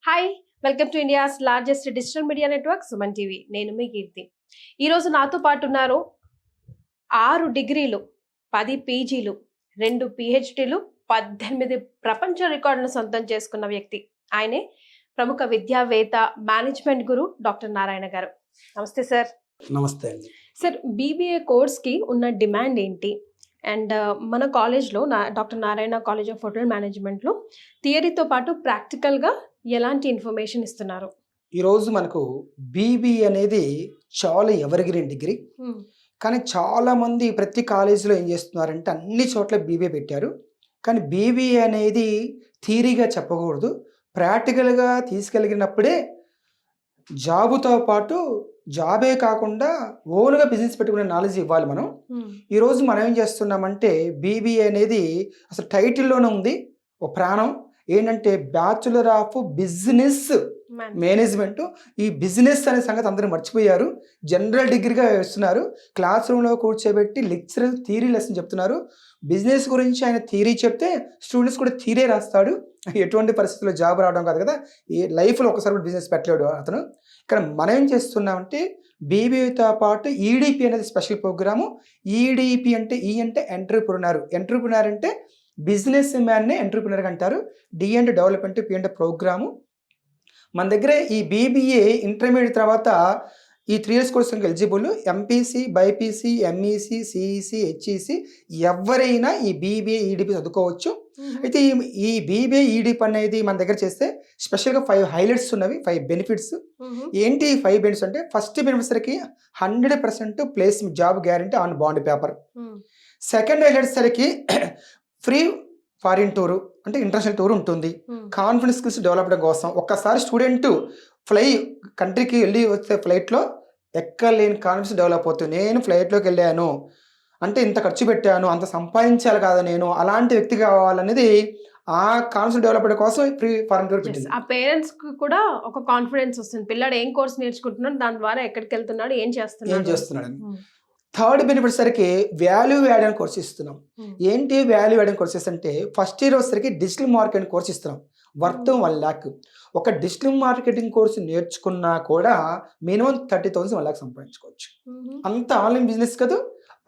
Hi, welcome to India's largest digital media network Suman TV. నేను మీ కీర్తి. ఈరోజు నాతో పాటు ఉన్నారు 6 డిగ్రీలు, 10 పీజీలు, 2 పిహెచ్డీలు, 18 ప్రపంచ రికార్డులను సొంతం చేసుకున్న వ్యక్తి. ఆయనే ప్రముఖ విద్యావేత్త, మేనేజ్మెంట్ గురు డాక్టర్ నారాయణ గారు. నమస్తే సార్. నమస్తే అండి. సార్, బీబీఏ కోర్స్కి ఉన్న డిమాండ్ ఏంటి? అండ్ మన కాలేజ్లో doctor Narayana college of hotel మేనేజ్మెంట్లో థియరీతో పాటు ప్రాక్టికల్గా ఎలాంటి ఇన్ఫర్మేషన్ ఇస్తున్నారు? ఈరోజు మనకు బీబీఏ అనేది చాలా ఎవర్గ్రీన్ డిగ్రీ. కానీ చాలామంది ప్రతి కాలేజీలో ఏం చేస్తున్నారంటే అన్ని చోట్ల బీబీఏ పెట్టారు. కానీ బీబీఏ అనేది థియరీగా చెప్పకూడదు, ప్రాక్టికల్గా తీసుకెళ్ళినప్పుడే జాబుతో పాటు జాబే కాకుండా ఓన్గా బిజినెస్ పెట్టుకునే నాలెడ్జ్ ఇవ్వాలి మనం. ఈరోజు మనం ఏం చేస్తున్నామంటే బీబీఏ అనేది అసలు టైటిల్లోనే ఉంది, ఒక ప్రాణం ఏంటంటే బ్యాచులర్ ఆఫ్ బిజినెస్ మేనేజ్మెంట్. ఈ బిజినెస్ అనే సంగతి అందరూ మర్చిపోయారు, జనరల్ డిగ్రీగా వేస్తున్నారు. క్లాస్ రూమ్లో కూర్చోబెట్టి లెక్చరర్ థియరీ లెసన్ చెప్తున్నారు. బిజినెస్ గురించి ఆయన థియరీ చెప్తే స్టూడెంట్స్ కూడా థియరీ రాస్తాడు. ఎటువంటి పరిస్థితుల్లో జాబ్ రావడం కాదు కదా, ఈ లైఫ్లో ఒకసారి కూడా బిజినెస్ పెట్టలేడు అతను. ఇక్కడ మనం ఏం చేస్తున్నామంటే బీబీఏతో పాటు ఈడిపి అనేది స్పెషల్ ప్రోగ్రాము. ఈడిపి అంటే ఈ అంటే ఎంటర్ప్రెన్యూర్. ఎంటర్ప్రెన్యూర్ అంటే బిజినెస్ మ్యాన్నే ఎంటర్ప్రెన్యూర్ అంటారు. డి అంటే డెవలప్మెంట్, పి అంటే ప్రోగ్రాము. మన దగ్గర ఈ బీబీఏ ఇంటర్మీడియట్ తర్వాత ఈ 3 years course eligible. MPC, BiPC, MEC, CEC, HEC ఎవరైనా ఈ బీబీఏ ఈడిపి చదువుకోవచ్చు. అయితే ఈ బీబీఏ ఈడిపి అనేది మన దగ్గర చేస్తే స్పెషల్గా 5 హైలైట్స్ ఉన్నవి, 5 బెనిఫిట్స్. ఏంటి 5 బెనిఫిట్స్ అంటే, ఫస్ట్ బెనిఫిట్స్కి 100% placement job guarantee on bond paper. Second highlights సరికి ఫ్రీ ఫారిన్ టూరు అంటే ఇంటర్నేషనల్ టూర్ ఉంటుంది. కాన్ఫిడెన్స్ స్కిల్స్ డెవలప్ కోసం ఒక్కసారి స్టూడెంట్ కంట్రీకి వెళ్ళి వస్తే ఫ్లైట్లో ఎక్కలేని కాన్ఫిడెన్స్ డెవలప్ అవుతుంది. నేను ఫ్లైట్లోకి వెళ్ళాను అంటే ఇంత ఖర్చు పెట్టాను, అంత సంపాదించాలి కదా నేను, అలాంటి వ్యక్తి కావాలనేది ఆ కాన్ఫిడెన్స్ డెవలప్ కోసం ఫ్రీ ఫారిన్ టూర్ పెట్టింది. ఆ పేరెంట్స్ కి కూడా ఒక కాన్ఫిడెన్స్ వస్తుంది, పిల్లాడు ఏం కోర్స్ నేర్చుకుంటున్నాడు, దాని ద్వారా ఎక్కడికి వెళ్తున్నాడు, ఏం చేస్తున్నాడు. థర్డ్ బెనిఫిట్ సరికి వాల్యూ యాడ్ అని కోర్స్ ఇస్తున్నాం. ఏంటి వాల్యూ యాడ్ అని కోర్సెస్ అంటే, ఫస్ట్ ఇయర్ వచ్చేసరికి డిజిటల్ మార్కెటింగ్ కోర్స్ ఇస్తున్నాం, వర్త్ 1 lakh. ఒక డిజిటల్ మార్కెటింగ్ కోర్సు నేర్చుకున్నా కూడా మినిమం 30,000 1 lakh సంపాదించుకోవచ్చు. అంత ఆన్లైన్ బిజినెస్ కదా,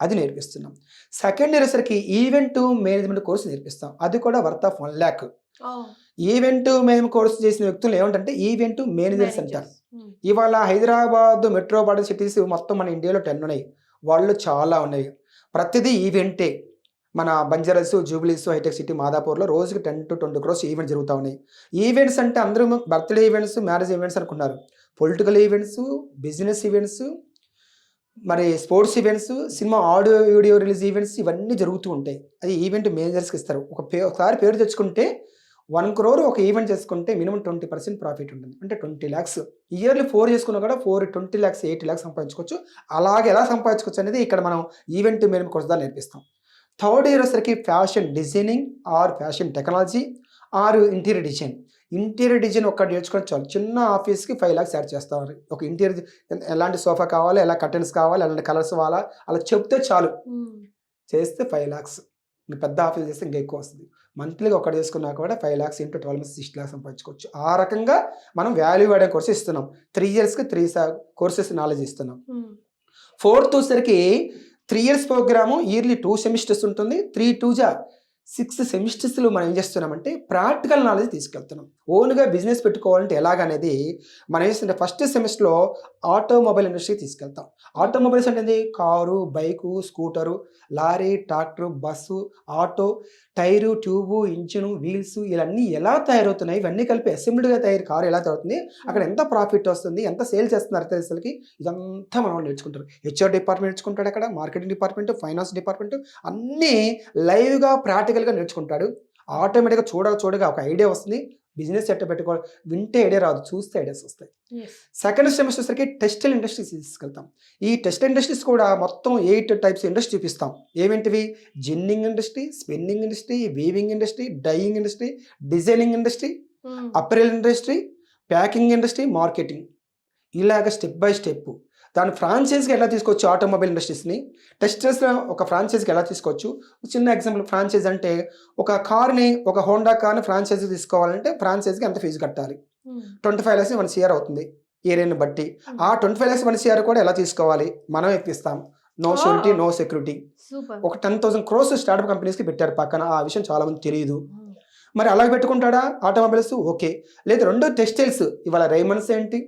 అది నేర్పిస్తున్నాం. సెకండ్ ఇయర్ వచ్చేసరికి ఈవెంట్ మేనేజ్మెంట్ కోర్సు నేర్పిస్తాం, అది కూడా worth of 1 lakh. Event management course చేసిన వ్యక్తులు ఏమంటే ఈవెంట్ మేనేజర్స్ అంటారు. ఇవాళ హైదరాబాద్ మెట్రోపాలిటన్ సిటీస్ మొత్తం మన ఇండియాలో 10 ఉన్నాయి, వాళ్ళు చాలా ఉన్నాయి. ప్రతిదీ ఈవెంటే. మన బంజారాస్, జూబ్లీస్, హైటెక్ సిటీ, మాదాపూర్లో రోజుకి 10 to 20 crores ఈవెంట్స్ జరుగుతూ ఉన్నాయి. ఈవెంట్స్ అంటే అందరూ బర్త్డే ఈవెంట్స్, మ్యారేజ్ ఈవెంట్స్ అనుకున్నారు. పొలిటికల్ ఈవెంట్స్, బిజినెస్ ఈవెంట్స్, మరి sports events, cinema audio video release events, ఇవన్నీ జరుగుతూ ఉంటాయి. అది ఈవెంట్ మేనేజర్స్కి ఇస్తారు. ఒకసారి పేరు తెచ్చుకుంటే 1 crore ఒక ఈవెంట్ చేసుకుంటే మినిమం 20% ప్రాఫిట్ ఉంటుంది, అంటే 20 lakhs. ఇయర్లీ 4 చేసుకున్నా కూడా 20 lakhs 80 lakhs సంపాదించుకోవచ్చు. అలాగే ఎలా సంపాదించుకోవచ్చు అనేది ఇక్కడ మనం ఈవెంట్ మేనేజ్మెంట్ కోర్స్ ద్వారా నేర్పిస్తాం. థర్డ్ ఇయర్ వచ్చేసరికి fashion designing are fashion technology are interior design. Interior design ఒక్కటి నేర్చుకొని చాలు, చిన్న ఆఫీస్కి 5 lakhs యాడ్ చేస్తారు. ఒక ఇంటీరియర్ ఎలాంటి సోఫా కావాలి, ఎలా కర్టెన్స్ కావాలి, ఎలాంటి కలర్స్ కావాలా, అలా చెప్తే చాలు, చేస్తే 5 lakhs. ఇంకా పెద్ద ఆఫీస్ చేస్తే ఇంకా ఎక్కువ వస్తుంది. మంత్లీగా ఒకటి చేసుకున్నా కూడా 5 lakhs into 12 months 6 lakhs సంపాదించుకోవచ్చు. ఆ రకంగా మనం వాల్యూ యాడ్ కోర్స్ ఇస్తున్నాం. 3 yearsకి 3 కోర్సెస్ నాలెడ్జ్ ఇస్తున్నాం. ఫోర్త్ వచ్చేసరికి 3 years ప్రోగ్రాము, ఇయర్లీ 2 semesters ఉంటుంది. 3 2 6 సెమిస్టర్స్లో మనం ఏం చేస్తున్నామంటే ప్రాక్టికల్ నాలెడ్జ్ తీసుకెళ్తున్నాం. ఓన్గా బిజినెస్ పెట్టుకోవాలంటే ఎలాగనేది మనం చేస్తుంటే ఫస్ట్ సెమిస్టర్లో ఆటోమొబైల్ ఇండస్ట్రీకి తీసుకెళ్తాం. ఆటోమొబైల్స్ అంటే car, bike, scooter, lorry, tractor, bus, auto, tyre, tube, engine, wheels, ఇవన్నీ ఎలా తయారవుతున్నాయి, ఇవన్నీ కలిపి అసెంబ్లీగా కారు ఎలా తయారవుతుంది, అక్కడ ఎంత ప్రాఫిట్ వస్తుంది, ఎంత సేల్ చేస్తున్నారు తెలిసరికి, ఇదంతా మనం నేర్చుకుంటారు. హెచ్ఆర్ డిపార్ట్మెంట్ నేర్చుకుంటాడు, అక్కడ మార్కెటింగ్ డిపార్ట్మెంట్, ఫైనాన్స్ డిపార్ట్మెంట్, అన్నీ లైవ్గా ప్రాక్టికల్గా నేర్చుకుంటాడు. ఆటోమేటిక్గా చూడగా ఒక ఐడియా వస్తుంది, బిజినెస్ ఎట్ట పెట్టుకోవాలి. వింటే ఐడియా రాదు, చూస్తే ఐడియాస్ వస్తాయి. సెకండ్ సెమిస్టర్ సరికి టెక్స్టైల్ ఇండస్ట్రీస్ తీసుకెళ్తాం. ఈ టెక్స్టైల్ ఇండస్ట్రీస్ కూడా మొత్తం 8 types ఇండస్ట్రీ చూపిస్తాం. ఏమేంటివి? Ginning industry, spinning industry, weaving industry, dyeing industry, designing industry, apparel industry, packing industry, marketing, ఇలాగ స్టెప్ బై స్టెప్. దాని ఫ్రాంచైజ్కి ఎలా తీసుకోవచ్చు ఆటోమొబైల్ ఇండస్ట్రీస్ని, టెక్స్టైల్స్లో ఒక ఫ్రాంచైజ్కి ఎలా తీసుకోవచ్చు. చిన్న ఎగ్జాంపుల్, ఫ్రాంచైజ్ అంటే ఒక కార్ని, ఒక హోండా కార్ని ఫ్రాంచైజ్కి తీసుకోవాలంటే ఫ్రాంచైజ్కి ఎంత ఫీజు కట్టాలి, 25 lakhs 1 CR అవుతుంది ఏరియాని బట్టి. ఆ 25 lakhs 1 CR కూడా ఎలా తీసుకోవాలి, మనం ఇప్పిస్తాం. No surety, no security. Super. ఒక 10,000 crores స్టార్ట్అప్ కంపెనీస్కి పెట్టారు పక్కన. ఆ విషయం చాలా మంది తెలియదు. మరి అలా పెట్టుకుంటాడా ఆటోమొబైల్స్? ఓకే. లేదు 2 టెక్స్టైల్స్, ఇవాళ రైమండ్స్ ఏంటి,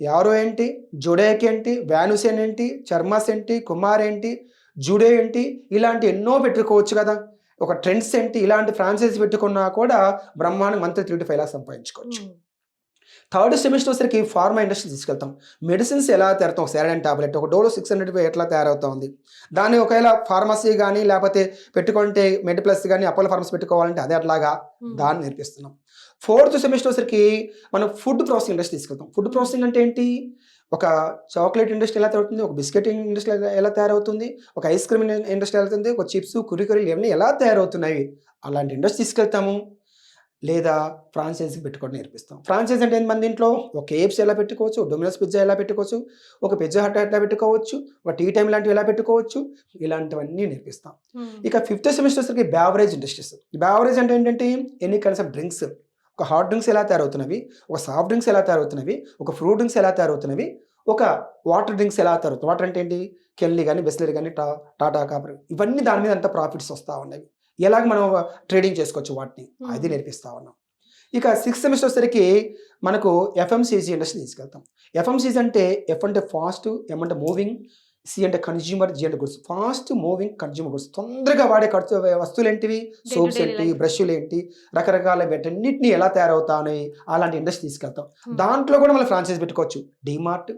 యారో ఏంటి, జోడేక్ ఏంటి, వానుసెన్ ఏంటి, చర్మాస్ ఏంటి, కుమార్ ఏంటి, జుడే ఏంటి, ఇలాంటి ఎన్నో పెట్టుకోవచ్చు కదా. ఒక ట్రెండ్స్ ఏంటి, ఇలాంటి ఫ్రాంచైజీ పెట్టుకున్నా కూడా బ్రహ్మాండం మంత్లీ 3 to 5 lakhs సంపాదించుకోవచ్చు. థర్డ్ సెమిస్టర్ వచ్చరికి ఫార్మా ఇండస్ట్రీ తీసుకెళ్తాం. మెడిసిన్స్ ఎలా తయారవుతాం, ఒక సెరడన్ టాబ్లెట్ ఒక డోలో 600 ఎట్లా తయారవుతుంది, దాన్ని ఒకవేళ ఫార్మసీ కానీ లేకపోతే పెట్టుకుంటే మెడిప్లస్ కానీ అపోలో ఫార్మసీ పెట్టుకోవాలంటే అదే అట్లాగా దాన్ని నేర్పిస్తున్నాం. ఫోర్త్ సెమిస్టర్ వచ్చరికి మనం ఫుడ్ ప్రాసెసింగ్ ఇండస్ట్రీ తీసుకెళ్తాం. ఫుడ్ ప్రాసెసింగ్ అంటే ఏంటి, ఒక చాక్లెట్ ఇండస్ట్రీ ఎలా తయారవుతుంది, ఒక బిస్కెట్ ఇండస్ట్రీ ఎలా తయారవుతుంది, ఒక ఐస్ క్రీమ్ ఇండస్ట్రీ ఎలా అవుతుంది, ఒక చిప్స్ కురికురీలు ఇవన్నీ ఎలా తయారవుతున్నాయి, అలాంటి ఇండస్ట్రీ తీసుకెళ్తాము. లేదా ఫ్రాంచైజీ పెట్టుకోవడం నేర్పిస్తాం. ఫ్రాంచైజీ అంటే ఎంతమంది ఇంట్లో ఒక కేఎఫ్సీ ఎలా పెట్టుకోవచ్చు, డొమినోస్ పిజ్జా ఎలా పెట్టుకోవచ్చు, ఒక పిజ్జా హట్ ఎలా పెట్టుకోవచ్చు, ఒక టీ టైమ్ లాంటివి ఎలా పెట్టుకోవచ్చు, ఇలాంటివన్నీ నేర్పిస్తాం. ఇక 5th సెమిస్టర్ వచ్చరికి బ్యావరేజ్ ఇండస్ట్రీస్. బ్యావరేజ్ అంటే ఏంటంటే ఎనీ కైండ్స్ ఆఫ్ డ్రింక్స్, ఒక హాట్ డ్రింక్స్ ఎలా తయారవుతున్నవి, ఒక సాఫ్ట్ డ్రింక్స్ ఎలా తయారవుతున్నవి, ఒక ఫ్రూట్ డ్రింక్స్ ఎలా తయారవుతున్నవి, ఒక వాటర్ డ్రింక్స్ ఎలా తయారవుతుంది. వాటర్ అంటే ఏంటి, కెల్లి కానీ బెస్లరీ కానీ టాటా కాపర్, ఇవన్నీ దాని మీద అంత ప్రాఫిట్స్ వస్తూ ఉన్నాయి. ఎలాగ మనం ట్రేడింగ్ చేసుకోవచ్చు వాటిని, అది నేర్పిస్తూ ఉన్నాం. ఇక 6th సెమిస్టర్ వచ్చేసరికి మనకు FMCG ఇండస్ట్రీ తీసుకెళ్తాం. FMCG అంటే ఎఫ్ అంటే ఫాస్ట్, ఎం అంటే మూవింగ్, సి అంటే కన్జ్యూమర్, జి అంటే goods. Fast moving consumer goods, తొందరగా వాడే ఖర్చు వస్తువులు ఏంటివి, సోప్స్ ఏంటి, బ్రష్లు ఏంటి, రకరకాల వీటన్నిటిని ఎలా తయారవుతాయి, అలాంటి ఇండస్ట్రీ తీసుకెళ్తాం. దాంట్లో కూడా మనం ఫ్రాంచైజ్ పెట్టుకోవచ్చు. డిమార్ట్,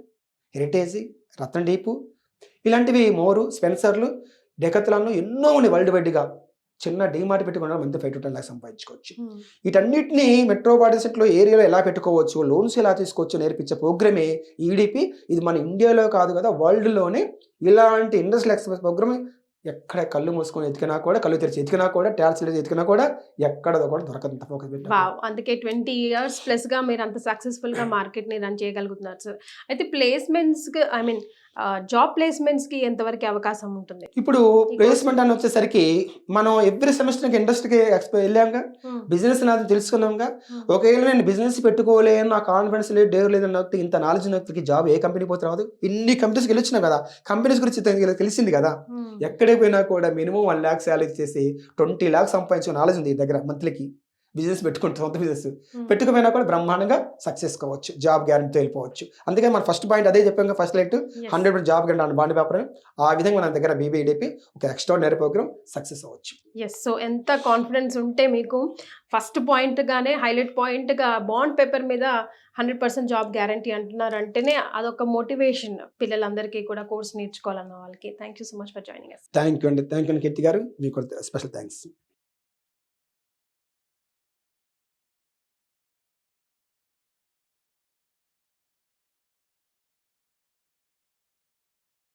హెరిటేజ్, రతన్ డీపు, ఇలాంటివి మోరు, స్పెన్సర్లు, డెకత్లాన్లు ఎన్నో ఉన్నాయి వరల్డ్ వైడ్గా. చిన్న డిమార్ట్ పెట్టుకున్నా మంత్ 5 to 10 lakhs సంపాదించుకోవచ్చు. వీటన్నిటిని మెట్రోపాలిటన్స్లో ఏరియాలో ఎలా పెట్టుకోవచ్చు, లోన్స్ ఎలా తీసుకోవచ్చు నేర్పించే ప్రోగ్రామే ఈడిపి. ఇది మన ఇండియాలో కాదు కదా, వరల్డ్లోనే ఇలాంటి ఇండస్ట్రియల్ ఎక్స్ప్రెస్ ప్రోగ్రామ్ ఎక్కడ కళ్ళు మూసుకొని ఎతికినా కూడా, కళ్ళు తెరిచి ఎతికినా కూడా, ట్యాక్స్ ఎతికినా కూడా ఎక్కడదో కూడా దొరకంత ఫోకస్ పెట్టారు. అందుకే 20 years ప్లస్గా మీరు అంత సక్సెస్ఫుల్గా మార్కెట్ని రన్ చేయగలుగుతున్నారు సార్. అయితే ప్లేస్మెంట్స్కి జాబ్ ప్లేస్మెంట్స్కి ఎంతవరకు అవకాశం ఉంటుంది? ఇప్పుడు ప్లేస్మెంట్ అని వచ్చేసరికి మనం ఎవ్రీ సెమిస్టర్కి ఇండస్ట్రీకి వెళ్ళాంగా, బిజినెస్ నాది తెలుసుకున్నాంగా. ఒకవేళ నేను బిజినెస్ పెట్టుకోలేను, నా కాన్ఫిడెన్స్ లేదు, డేర్ లేదు అన్న వ్యక్తి, ఇంత నాలెడ్జ్ ఉన్న వ్యక్తికి జాబ్ ఏ కంపెనీ పోతే రాదు. ఇన్ని కంపెనీస్కి వెళ్ళొచ్చినా కదా, కంపెనీస్ గురించి తెలిసింది కదా. ఎక్కడే పోయినా కూడా మినిమం 1 lakh శాలరీ చేసి 20 lakhs సంపాదించే నాలెడ్జ్ ఉంది ఈ దగ్గర. మంత్లీకి బిజినెస్ పెట్టుకుంటే, సొంత బిజినెస్ పెట్టుకుపోయినా కూడా బ్రహ్మాండంగా సక్సెస్ కావచ్చు, జాబ్ గ్యారెంటీతో వెళ్ళిపోవచ్చు. అందుకే మన ఫస్ట్ పాయింట్ అదే చెప్పాం, first light 100% job guarantee bond paper. ఆ విధంగా మన దగ్గర BBEDP ఒక ఎక్స్ట్రాడినరీ ప్రోగ్రామ్ సక్సెస్ అవ్వచ్చు. ఎస్. సో ఎంత కాన్ఫిడెన్స్ ఉంటే మీకు ఫస్ట్ పాయింట్గానే హైలైట్ పాయింట్గా బాండ్ పేపర్ మీద 100% జాబ్ గ్యారంటీ అంటున్నారు అంటేనే అదొక మోటివేషన్ పిల్లలందరికీ కూడా కోర్స్ నేర్చుకోవాలన్న వాళ్ళకి. Thank you so much for joining us. Thank you అండి, థ్యాంక్ యూ కీర్తి గారు, మీకు స్పెషల్ థ్యాంక్స్.